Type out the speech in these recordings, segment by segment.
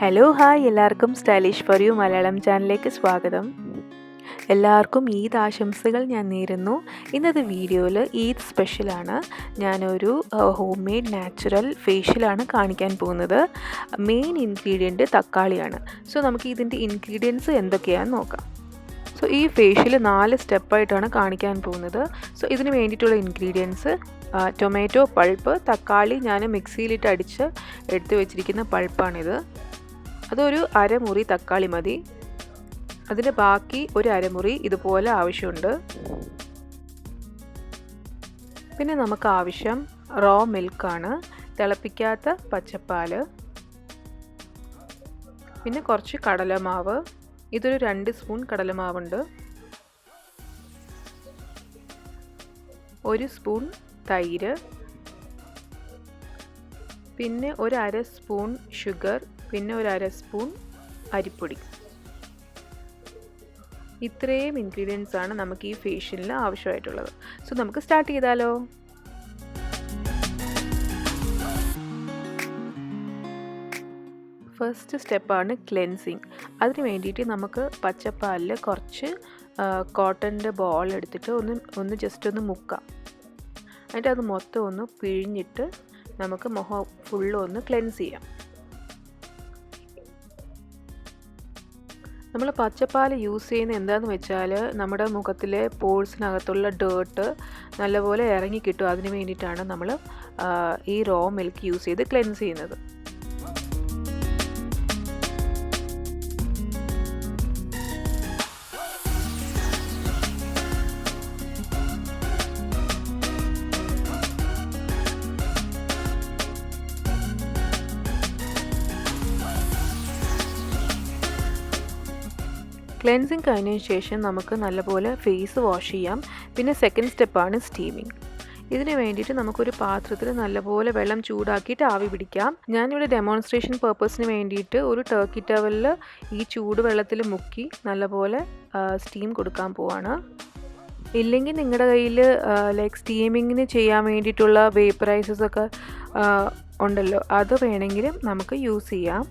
Hello hi എല്ലാവർക്കും stylish for you Malayalam ചാനലിലേക്ക് സ്വാഗതം. എല്ലാവർക്കും ഈദ് ആശംസകൾ ഞാൻ നേരുന്നു. ഇന്നത്തെ വീഡിയോയിൽ ഈദ് സ്പെഷ്യലാണ്. ഞാനൊരു ഹോം മെയ്ഡ് നാച്ചുറൽ ഫേഷ്യലാണ് കാണിക്കാൻ പോകുന്നത്. മെയിൻ ഇൻഗ്രീഡിയൻറ്റ് തക്കാളിയാണ്. സോ നമുക്ക് ഇതിൻ്റെ ഇൻഗ്രീഡിയൻസ് എന്തൊക്കെയാണെന്ന് നോക്കാം. സോ ഈ ഫേഷ്യൽ 4 സ്റ്റെപ്പായിട്ടാണ് കാണിക്കാൻ പോകുന്നത്. സോ ഇതിന് വേണ്ടിയിട്ടുള്ള ഇൻഗ്രീഡിയൻസ് ടൊമാറ്റോ പൾപ്പ്, തക്കാളി ഞാൻ മിക്സിയിലിട്ട് അടിച്ച് എടുത്ത് വെച്ചിരിക്കുന്ന പൾപ്പാണിത്. അതൊരു അരമുറി തക്കാളി മതി. അതിന് ബാക്കി ഒരു അരമുറി ഇതുപോലെ ആവശ്യമുണ്ട്. പിന്നെ നമുക്ക് ആവശ്യം റോ മിൽക്കാണ്, തിളപ്പിക്കാത്ത പച്ചപ്പാൽ. പിന്നെ കുറച്ച് കടലമാവ്, ഇതൊരു 2 സ്പൂൺ കടലമാവുണ്ട്. 1 സ്പൂൺ തൈര്, പിന്നെ ഒരു അര സ്പൂൺ ഷുഗർ, പിന്നെ ഒരു അര സ്പൂൺ അരിപ്പൊടി. ഇത്രയും ഇൻഗ്രീഡിയൻസ് ആണ് നമുക്ക് ഈ ഫേഷ്യലിന് ആവശ്യമായിട്ടുള്ളത്. സോ നമുക്ക് സ്റ്റാർട്ട് ചെയ്താലോ. ഫസ്റ്റ് സ്റ്റെപ്പാണ് ക്ലെൻസിങ്. അതിന് വേണ്ടിയിട്ട് നമുക്ക് പച്ചപ്പാലിൽ കുറച്ച് കോട്ടൻ്റെ ബോൾ എടുത്തിട്ട് ഒന്ന് ജസ്റ്റ് ഒന്ന് മുക്കാം. എന്നിട്ട് അത് മൊത്തം ഒന്ന് പിഴിഞ്ഞിട്ട് നമുക്ക് മുഖം ഫുള്ളും ഒന്ന് ക്ലെൻസ് ചെയ്യാം. നമ്മൾ പച്ചപ്പാൽ യൂസ് ചെയ്യുന്നത് എന്താണെന്ന് വെച്ചാൽ നമ്മുടെ മുഖത്തിലെ പോഴ്സിനകത്തുള്ള ഡേർട്ട് നല്ലപോലെ ഇറങ്ങി കിട്ടും. അതിന് വേണ്ടിയിട്ടാണ് നമ്മൾ ഈ റോ മിൽക്ക് യൂസ് ചെയ്ത് ക്ലെൻസ് ചെയ്യുന്നത്. ക്ലെൻസിങ് കഴിഞ്ഞതിന് ശേഷം നമുക്ക് നല്ലപോലെ ഫേസ് വാഷ് ചെയ്യാം. പിന്നെ സെക്കൻഡ് സ്റ്റെപ്പാണ് സ്റ്റീമിങ്. ഇതിന് വേണ്ടിയിട്ട് നമുക്കൊരു പാത്രത്തിൽ നല്ലപോലെ വെള്ളം ചൂടാക്കിയിട്ട് ആവി പിടിക്കാം. ഞാനിവിടെ ഡെമോൺസ്ട്രേഷൻ പർപ്പസിന് വേണ്ടിയിട്ട് ഒരു ടർക്കി ടവലിൽ ഈ ചൂട് വെള്ളത്തിൽ മുക്കി നല്ലപോലെ സ്റ്റീം കൊടുക്കാൻ പോവാണ്. ഇല്ലെങ്കിൽ നിങ്ങളുടെ കയ്യിൽ ലൈക്ക് സ്റ്റീമിങ്ങിന് ചെയ്യാൻ വേണ്ടിയിട്ടുള്ള വേപ്പറൈസസ് ഒക്കെ ഉണ്ടല്ലോ, അത് വേണമെങ്കിലും നമുക്ക് യൂസ് ചെയ്യാം.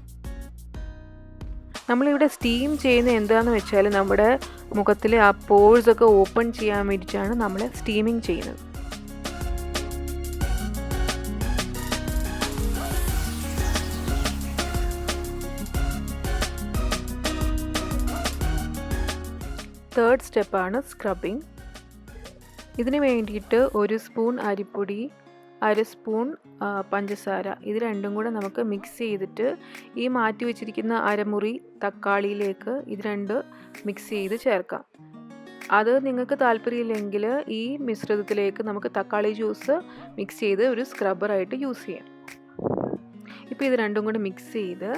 നമ്മളിവിടെ സ്റ്റീം ചെയ്യുന്നത് എന്താണെന്ന് വെച്ചാൽ നമ്മുടെ മുഖത്തിലെ ആ പോഴ്സ് ഒക്കെ ഓപ്പൺ ചെയ്യാൻ വേണ്ടിയിട്ടാണ് നമ്മൾ സ്റ്റീമിങ് ചെയ്യുന്നത്. തേർഡ് സ്റ്റെപ്പാണ് സ്ക്രബിങ്. ഇതിന് വേണ്ടിയിട്ട് 1 സ്പൂൺ അരിപ്പൊടി, അര സ്പൂൺ പഞ്ചസാര, ഇത് രണ്ടും കൂടെ നമുക്ക് മിക്സ് ചെയ്തിട്ട് ഈ മാറ്റി വെച്ചിരിക്കുന്ന അരമുറി തക്കാളിയിലേക്ക് ഇത് രണ്ട് മിക്സ് ചെയ്ത് ചേർക്കാം. അത് നിങ്ങൾക്ക് താല്പര്യമില്ലെങ്കിൽ ഈ മിശ്രിതത്തിലേക്ക് നമുക്ക് തക്കാളി ജ്യൂസ് മിക്സ് ചെയ്ത് ഒരു സ്ക്രബ്ബറായിട്ട് യൂസ് ചെയ്യാം. ഇപ്പോൾ ഇത് രണ്ടും കൂടെ മിക്സ് ചെയ്ത്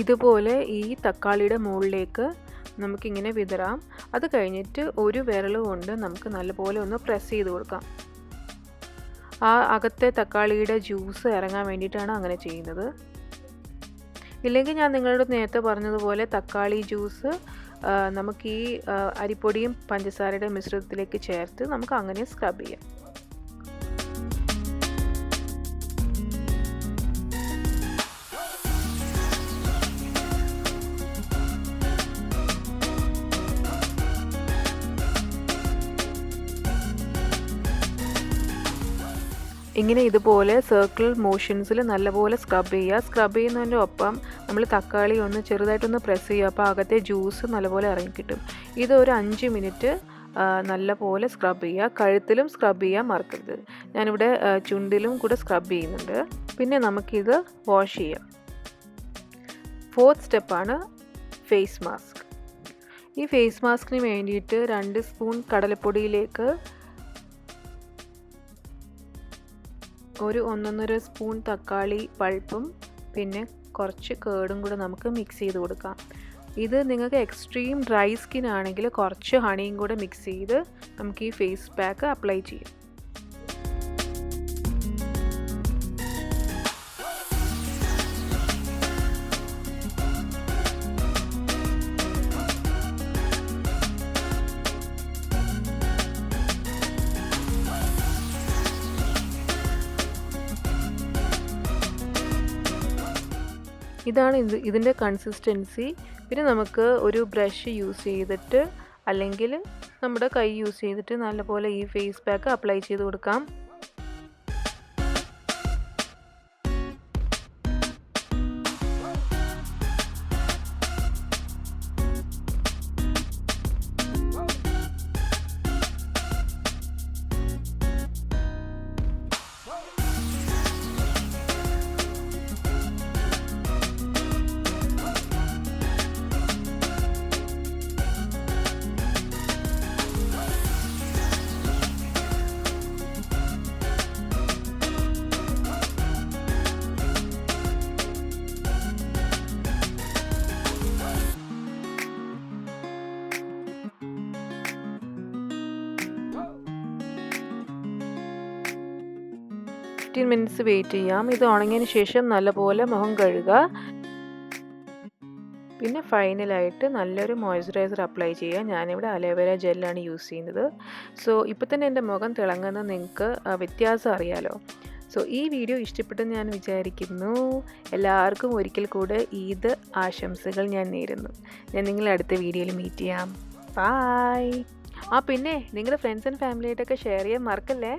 ഇതുപോലെ ഈ തക്കാളിയുടെ മുകളിലേക്ക് നമുക്കിങ്ങനെ വിതറാം. അത് കഴിഞ്ഞിട്ട് ഒരു വിരൽ കൊണ്ട് നമുക്ക് നല്ലപോലെ ഒന്ന് പ്രസ് ചെയ്ത് കൊടുക്കാം. ആ അകത്തെ തക്കാളിയുടെ ജ്യൂസ് ഇറങ്ങാൻ വേണ്ടിയിട്ടാണ് അങ്ങനെ ചെയ്യുന്നത്. ഇല്ലെങ്കിൽ ഞാൻ നിങ്ങളോട് നേരത്തെ പറഞ്ഞതുപോലെ തക്കാളി ജ്യൂസ് നമുക്ക് ഈ അരിപ്പൊടിയും പഞ്ചസാരയുടെ മിശ്രിതത്തിലേക്ക് ചേർത്ത് നമുക്ക് അങ്ങനെ സ്ക്രബ് ചെയ്യാം. ഇങ്ങനെ ഇതുപോലെ സർക്കിൾ മോഷൻസിൽ നല്ലപോലെ സ്ക്രബ് ചെയ്യുക. സ്ക്രബ് ചെയ്യുന്നതിൻ്റെ ഒപ്പം നമ്മൾ തക്കാളി ഒന്ന് ചെറുതായിട്ടൊന്ന് പ്രസ് ചെയ്യുക. അപ്പോൾ അകത്തെ ജ്യൂസ് നല്ലപോലെ ഇറങ്ങിക്കിട്ടും. ഇതൊരു 5 മിനിറ്റ് നല്ലപോലെ സ്ക്രബ് ചെയ്യുക. കഴുത്തിലും സ്ക്രബ് ചെയ്യാൻ മറക്കരുത്. ഞാനിവിടെ ചുണ്ടിലും കൂടെ സ്ക്രബ് ചെയ്യുന്നുണ്ട്. പിന്നെ നമുക്കിത് വാഷ് ചെയ്യാം. ഫോർത്ത് സ്റ്റെപ്പാണ് ഫേസ് മാസ്ക്. ഈ ഫേസ് മാസ്കിന് വേണ്ടിയിട്ട് 2 സ്പൂൺ കടലപ്പൊടിയിലേക്ക് ഒരു 1.5 സ്പൂൺ തക്കാളി പൾപ്പും പിന്നെ കുറച്ച് കേടും കൂടെ നമുക്ക് മിക്സ് ചെയ്ത് കൊടുക്കാം. ഇത് നിങ്ങൾക്ക് എക്സ്ട്രീം ഡ്രൈ സ്കിൻ ആണെങ്കിൽ കുറച്ച് ഹണിയും കൂടെ മിക്സ് ചെയ്ത് നമുക്ക് ഈ ഫേസ് പാക്ക് അപ്ലൈ ചെയ്യാം. ഇതാണ് ഇതിൻ്റെ കൺസിസ്റ്റൻസി. പിന്നെ നമുക്ക് ഒരു ബ്രഷ് യൂസ് ചെയ്തിട്ട് അല്ലെങ്കിൽ നമ്മുടെ കൈ യൂസ് ചെയ്തിട്ട് നല്ലപോലെ ഈ ഫേസ് പാക്ക് അപ്ലൈ ചെയ്ത് കൊടുക്കാം. മിനിറ്റ്സ് വെയിറ്റ് ചെയ്യാം. ഇത് ഉണങ്ങിയതിന് ശേഷം നല്ലപോലെ മുഖം കഴുകുക. പിന്നെ ഫൈനലായിട്ട് നല്ലൊരു മോയ്സ്ചറൈസർ അപ്ലൈ ചെയ്യുക. ഞാനിവിടെ അലോവേര ജെല്ലാണ് യൂസ് ചെയ്യുന്നത്. സോ ഇപ്പോൾ തന്നെ എൻ്റെ മുഖം തിളങ്ങുന്നത് നിങ്ങൾക്ക് വ്യത്യാസം അറിയാലോ. സോ ഈ വീഡിയോ ഇഷ്ടപ്പെട്ടെന്ന് ഞാൻ വിചാരിക്കുന്നു. എല്ലാവർക്കും ഒരിക്കൽ കൂടെ ഈദ് ആശംസകൾ ഞാൻ നേരുന്നു. ഞാൻ നിങ്ങളെ അടുത്ത വീഡിയോയിൽ മീറ്റ് ചെയ്യാം. ബായ്. പിന്നെ നിങ്ങളുടെ ഫ്രണ്ട്സ് ആൻഡ് ഫാമിലിയായിട്ടൊക്കെ ഷെയർ ചെയ്യാൻ മറക്കല്ലേ.